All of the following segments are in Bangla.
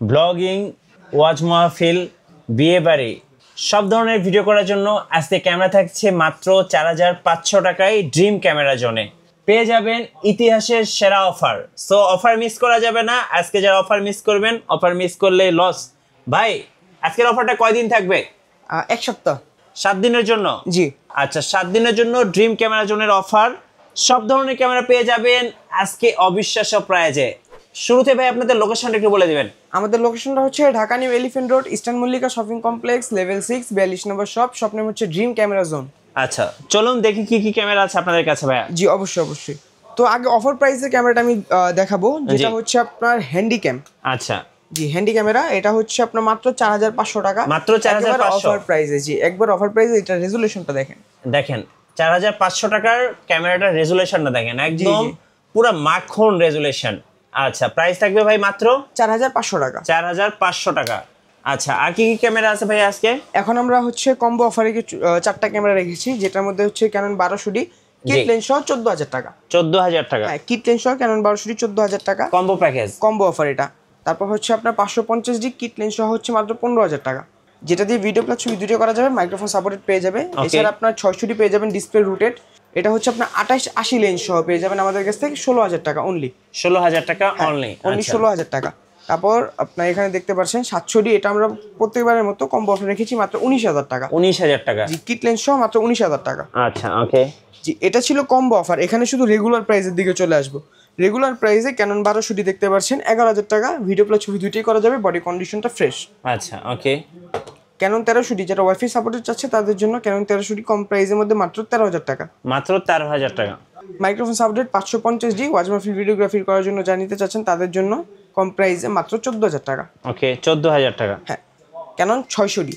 ব্লগিং, ওয়াজ মাহফিল, বিয়ে বাড়ি সব ধরনের ভিডিও করার জন্য আজকে ক্যামেরা থাকছে মাত্র 4500 টাকায় ড্রিম ক্যামেরা জোনে। পেয়ে যাবেন ইতিহাসের সেরা অফার। সো অফার মিস করা যাবে না। আজকে যারা অফার মিস করবেন, অফার মিস করলে লস। ভাই আজকের অফারটা কয়দিন থাকবে? 1 সপ্তাহ, 7 দিনের জন্য। জি আচ্ছা, 7 দিনের জন্য ড্রিম ক্যামেরা জোনের অফার। সব ধরনের ক্যামেরা পেয়ে যাবেন আজকে অবিশ্বাস্য প্রাইজে। শুরুতে ভাই আপনাদের লোকেশনটা একটু বলে দিবেন। আমাদের লোকেশনটা হচ্ছে Dhaka new elephant road, eastern Mallika shopping complex, level 6, 42 নম্বর শপ। শপ নেম হচ্ছে ড্রিম ক্যামেরা জোন। আচ্ছা, চলুন দেখি কি কি ক্যামেরা আছে আপনাদের কাছে ভাইয়া। জি অবশ্যই। তো আগে অফার প্রাইসের ক্যামেরাটা আমি দেখাবো, যেটা হচ্ছে আপনার হ্যান্ডিক্যাম। আচ্ছা জি, হ্যান্ডি ক্যামেরা। এটা হচ্ছে আপনার মাত্র 4500 টাকা। মাত্র 4500 অফার প্রাইসে। জি, একবার অফার প্রাইসে। এটা রেজুলেশনটা দেখেন 4500 টাকার ক্যামেরাটার রেজুলেশনটা দেখেন, একদম পুরো মাখন রেজুলেশন। আচ্ছা, প্রাইস থাকবে ভাই মাত্র 4500 টাকা। 4500 টাকা। আচ্ছা, আর কি কি ক্যামেরা আছে ভাই আজকে? এখন আমরা হচ্ছে কম্বো অফারে 4টা ক্যামেরা রেখেছি, যেটার মধ্যে হচ্ছে ক্যানন 1200D কিট লেন্স সহ 14000 টাকা। 14000 টাকা। হ্যাঁ, কিট লেন্স সহ ক্যানন 1200D 14000 টাকা কম্বো প্যাকেজ, কম্বো অফার এটা। তারপর হচ্ছে আপনার 550D কিট লেন্স সহ হচ্ছে মাত্র 15000 টাকা, যেটা দিয়ে ভিডিও প্লাস ছবি দুটো করা যাবে। মাইক্রোফোন সাপোর্টেড পেয়ে যাবে। এছাড়া আপনার 600D পেয়ে যাবেন ডিসপ্লে রুটেড। এটা হচ্ছে আপনার 2880 লেন্স সহ পেয়ে যাবেন আমাদের কাছ থেকে 16000 টাকা অনলি। 16000 টাকা অনলি। 16000 টাকা। তারপর আপনার এখানে দেখতে পাচ্ছেন 700D, এটা আমরা প্রত্যেকবারের মতো কম্বো অফার রেখেছি মাত্র 19000 টাকা। 19000 টাকা। জি, কিট লেন্স সহ মাত্র 19000 টাকা। আচ্ছা, ওকে। জি, এটা ছিল কম্বো অফার। এখানে শুধু রেগুলার প্রাইসের দিকে চলে আসবো। রেগুলার প্রাইসে ক্যানন 1200D দেখতে পাচ্ছেন 11000 টাকা। ভিডিও প্লাস ছবি দুটোই করা যাবে, বডি কন্ডিশনটা ফ্রেশ। আচ্ছা, ওকে। ক্যানন 1300D যারা ওয়াইফাই সাপোর্টেড চাচ্ছে তাদের জন্য ক্যানন 1300D কম প্রাইসের মধ্যে মাত্র 13000 টাকা। মাত্র 13000 টাকা। মাইক্রোফোন সাপোর্টেড 550D ওয়াজ মাহফিল ভিডিওগ্রাফি করার জন্য যা নিতে চাচ্ছেন তাদের জন্য কম প্রাইসে মাত্র 14000 টাকা। ওকে, 14000 টাকা। হ্যাঁ, ক্যানন 600D।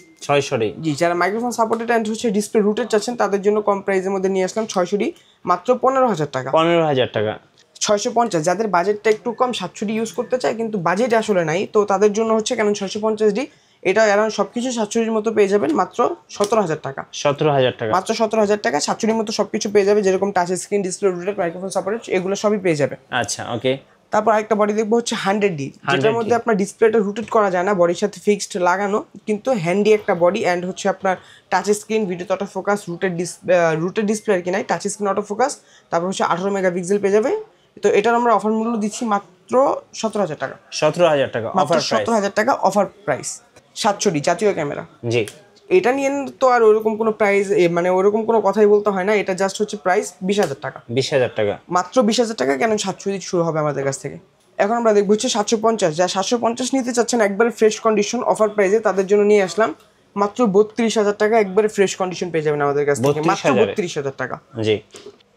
জি, যারা মাইক্রোফোন সাপোর্টেড এন্ড হচ্ছে ডিসপ্লে রুটেড চাচ্ছেন তাদের জন্য কম প্রাইসের মধ্যে নিয়ে আসলাম 600D মাত্র 15000 টাকা। 15000 টাকা। 650, যাদের বাজেটটা একটু কম 700D ইউজ করতে চায় কিন্তু বাজেট আসলে নাই, তো তাদের জন্য হচ্ছে ক্যানন 650D। এটা অ্যারাউন্ড সবকিছু 700Dর মতো পেয়ে যাবেন মাত্র 17000 টাকা। 17000 টাকা। মাত্র 17000 টাকা 700Dর মতো সবকিছু পেয়ে যাবে, যেরকম touch screen, display rooted, microphone supported, এগুলো সবই পেয়ে যাবে। আচ্ছা, ওকে। তারপর আরেকটা বডি দেখবো হচ্ছে 100D, যেটার মধ্যে আপনার ডিসপ্লেটা রুটেট করা যায় না, বডির সাথে ফিক্সড লাগানো, কিন্তু হ্যান্ডি একটা বডি অ্যান্ড হচ্ছে আপনার টাচ স্ক্রিন, ভিডিওতে অটো ফোকাস, রুটেড ডিসপ্লে আর কি নাই, টাচ স্ক্রিন অটো ফোকাস। তারপর হচ্ছে 18 মেগাপিক্সেল পেয়ে যাবে। তো এটার আমরা অফার মূল্য দিচ্ছি মাত্র 17000 টাকা। 17000 টাকা মাত্র 17000 টাকা অফার প্রাইস। 700D জাতীয় ক্যামেরা। জি, এটা নিয়ে তো আর ওরকম কোনো প্রাইস মানে ওরকম কোনো কথাই বলতে হয় না। এটা জাস্ট হচ্ছে প্রাইস 20000 টাকা। 20000 টাকা। মাত্র 20000 টাকা কেন 700D শুরু হবে আমাদের কাছ থেকে। এখন আমরা দেখবো হচ্ছে 750, যা 750 নিতে চাচ্ছেন একবারে ফ্রেশ কন্ডিশন অফার প্রাইসে, তাদের জন্য নিয়ে আসলাম মাত্র 32000 টাকা। একবারে ফ্রেশ কন্ডিশন পেয়ে যাবেন আমাদের কাছ থেকে মাত্র 32000 টাকা। জি।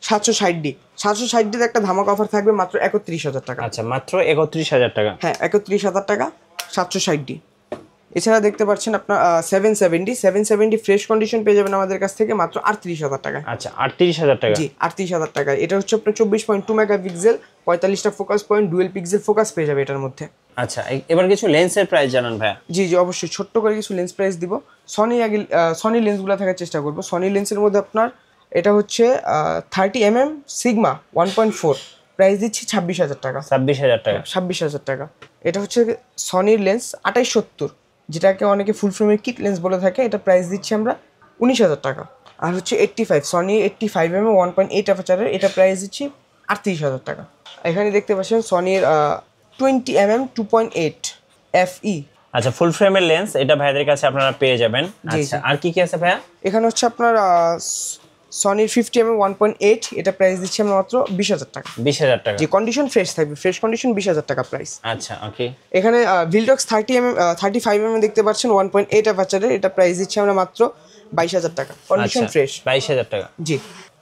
760D একটা ধামাকা অফার থাকবে মাত্র 31000 টাকা। আচ্ছা, মাত্র 31000 টাকা। হ্যাঁ, 31000 টাকা 760D। এছাড়া দেখতে পাচ্ছেন আপনার 770 ফ্রেশ কন্ডিশন পেয়ে যাবেন আমাদের কাছ থেকে মাত্র 38000 টাকা। আচ্ছা, 38000 টাকা। জি, 38000 টাকা। এটা হচ্ছে আপনার 24.2 মেগাপিক্সেল, 45টা focus point, dual pixel focus পেয়ে যাবে এটার মধ্যে। আচ্ছা, এবার কিছু লেন্সের প্রাইস জানান ভাইয়া। জি, অবশ্যই ছোট্ট করে কিছু লেন্স প্রাইস দিব। সনি লেন্সগুলো থাকার চেষ্টা করবো। সনি লেন্সের মধ্যে আপনার এটা হচ্ছে 30mm সিগমা 1.4, প্রাইস দিচ্ছি 26000 টাকা। 26000 টাকা। 26000 টাকা। এটা হচ্ছে সনির লেন্স 2870, যেটাকে অনেকে ফুল ফ্রেমের কিট লেন্স বলে থাকে। এটা প্রাইস দিচ্ছি আমরা 19000 টাকা। আর হচ্ছে 85 সনি 85mm 1.8 অ্যাপারচারের, এটা প্রাইস দিচ্ছি 38000 টাকা। এখানে দেখতে পাচ্ছেন সনির 20mm 2.8 FE। আচ্ছা, ফুল ফ্রেমের লেন্স, এটা ভাইদের কাছে আপনারা পেয়ে যাবেন। আচ্ছা, আর কি কি আছে ভাইয়া? এখানে হচ্ছে আপনার সনির 50mm 1.8, এটা প্রাইস দিচ্ছি আমরা মাত্র 20000 টাকা। 20000 টাকা। যে কন্ডিশন ফ্রেশ থাকবে, ফ্রেশ কন্ডিশন 20000 টাকা প্রাইস। আচ্ছা, ওকে। এখানে ভিলডক্স 35mm দেখতে পাচ্ছেন 1.8 অ্যাপারচারের, এটা প্রাইস দিচ্ছি আমরা মাত্র 22000 টাকা। কন্ডিশন ফ্রেশ 22000 টাকা। জি।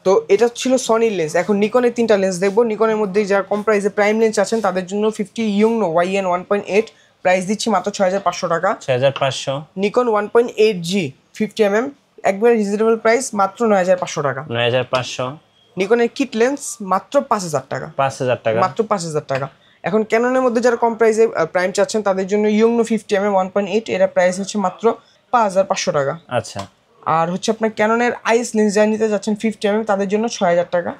তো এটা ছিল সনির লেন্স। এখন নিকনের 3টা লেন্স দেখবো। নিকনের মধ্যে যারা কম প্রাইসে প্রাইম লেন্স আছেন তাদের জন্য 50 ইয়ংনো YN 1.8, প্রাইস দিচ্ছি মাত্র 6500 টাকা। 6500। নিকন 1.8G 50mm একবারে রিজনেবল প্রাইস মাত্র 9500 টাকা। 9500। নিকনের কিট লেন্স মাত্র 5000 টাকা। 5000 টাকা। মাত্র 5000 টাকা। এখন ক্যাননের মধ্যে যারা কম প্রাইসে প্রাইম চাচ্ছেন তাদের জন্য ইয়ংনো 50mm 1.8, এর প্রাইস হচ্ছে মাত্র 5500 টাকা। আচ্ছা। আর হচ্ছে আপনার ক্যাননের আইস লেন্স যারা নিতে যাচ্ছেন 50mm তাদের জন্য 6000 টাকা।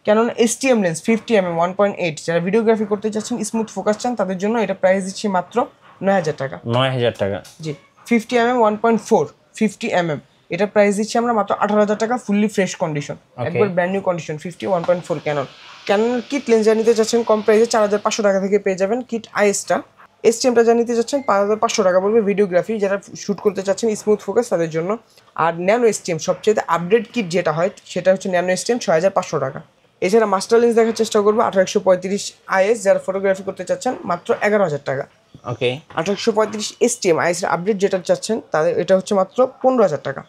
ক্যানন STM লেন্স 50mm 1.8, যারা ভিডিওগ্রাফি করতে চাচ্ছেন, স্মুথ ফোকাস চান, তাদের জন্য এটা প্রাইস দিচ্ছি মাত্র 9,000 টাকা। 9,000 টাকা। জি 50mm 1.4 50mm এটা প্রাইস দিচ্ছি আমরা মাত্র 18,000 টাকা, ফুললি ফ্রেশ কন্ডিশন, একবার brand new condition. 50 1.4 Canon kit lens যা নিতে চাচ্ছেন কম প্রাইসে 4,500 টাকা থেকে পেয়ে যাবেন। কিট আইএসটা এসটিএমটা যা নিতে চাচ্ছেন 5,500 টাকা পড়বে। ভিডিওগ্রাফি যারা শ্যুট করতে চাচ্ছেন স্মুথ ফোকাস তাদের জন্য। আর ন্যানো এসটিএম সবচেয়ে আপডেট কিট যেটা হয় সেটা হচ্ছে ন্যানো এসটিএম 6,500 টাকা। এছাড়া মাস্টার লেন্স দেখার চেষ্টা করবো 1835 আইএস যারা ফটোগ্রাফি করতে চাচ্ছেন মাত্র 11,000 টাকা। ওকে 1835 এসটিএম আইএস আপডেট যেটা চাচ্ছেন তাদের এটা হচ্ছে মাত্র 15,000 টাকা।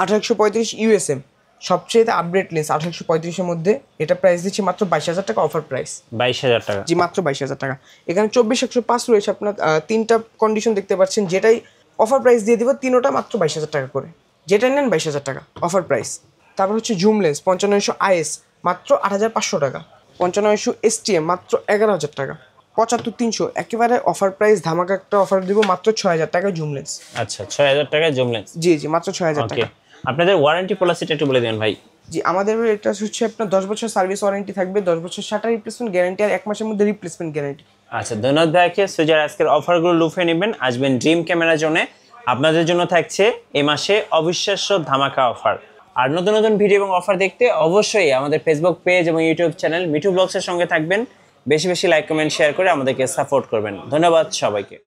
1835 ইউএসএম সবচেয়ে আপডেট লেন্স 1835-এর মধ্যে, এটা প্রাইস দিচ্ছি মাত্র 22,000 টাকা অফার প্রাইস। 22,000 টাকা। জি মাত্র 22,000 টাকা। এখানে 24-105 রয়েছে আপনার তিনটা কন্ডিশন দেখতে পাচ্ছেন, যেটাই অফার প্রাইস দিয়ে দিব তিনোটা মাত্র 22,000 টাকা করে, যেটাই নেন 22,000 টাকা অফার প্রাইস। তারপর হচ্ছে জুম লেন্স 5500 আইএস মাত্র 8,500 টাকা। 5500 এসটিএম মাত্র 11,000 টাকা। 75-300 একেবারে অফার প্রাইস, ধামাকা একটা অফার দিব মাত্র 6,000 টাকা জুম লেন্স। আচ্ছা 6,000 টাকায় জুম লেন্স। জি জি মাত্র 6,000 টাকা। আপনাদের ওয়ারেন্টি পলিসিটা একটু বলে দেন ভাই। জি আমাদের এটা হচ্ছে আপনার 10 বছর সার্ভিস ওয়ারেন্টি থাকবে, 10 বছর শাটার রিপ্লেসমেন্ট গ্যারান্টি আর 1 মাসের মধ্যে রিপ্লেসমেন্ট গ্যারান্টি। আচ্ছা ধন্যবাদ ভাইকে। সো যারা আজকের অফারগুলো লুফে নেবেন আসবেন ড্রিম ক্যামেরা জোনে, আপনাদের জন্য থাকছে এই মাসে অবিশ্বাস্য ধামাকা অফার। আর নতুন নতুন ভিডিও এবং অফার দেখতে অবশ্যই আমাদের ফেসবুক পেজ এবং ইউটিউব চ্যানেল মিঠু ব্লগসের সঙ্গে থাকবেন। বেশি বেশি লাইক কমেন্ট শেয়ার করে আমাদেরকে সাপোর্ট করবেন। ধন্যবাদ সবাইকে।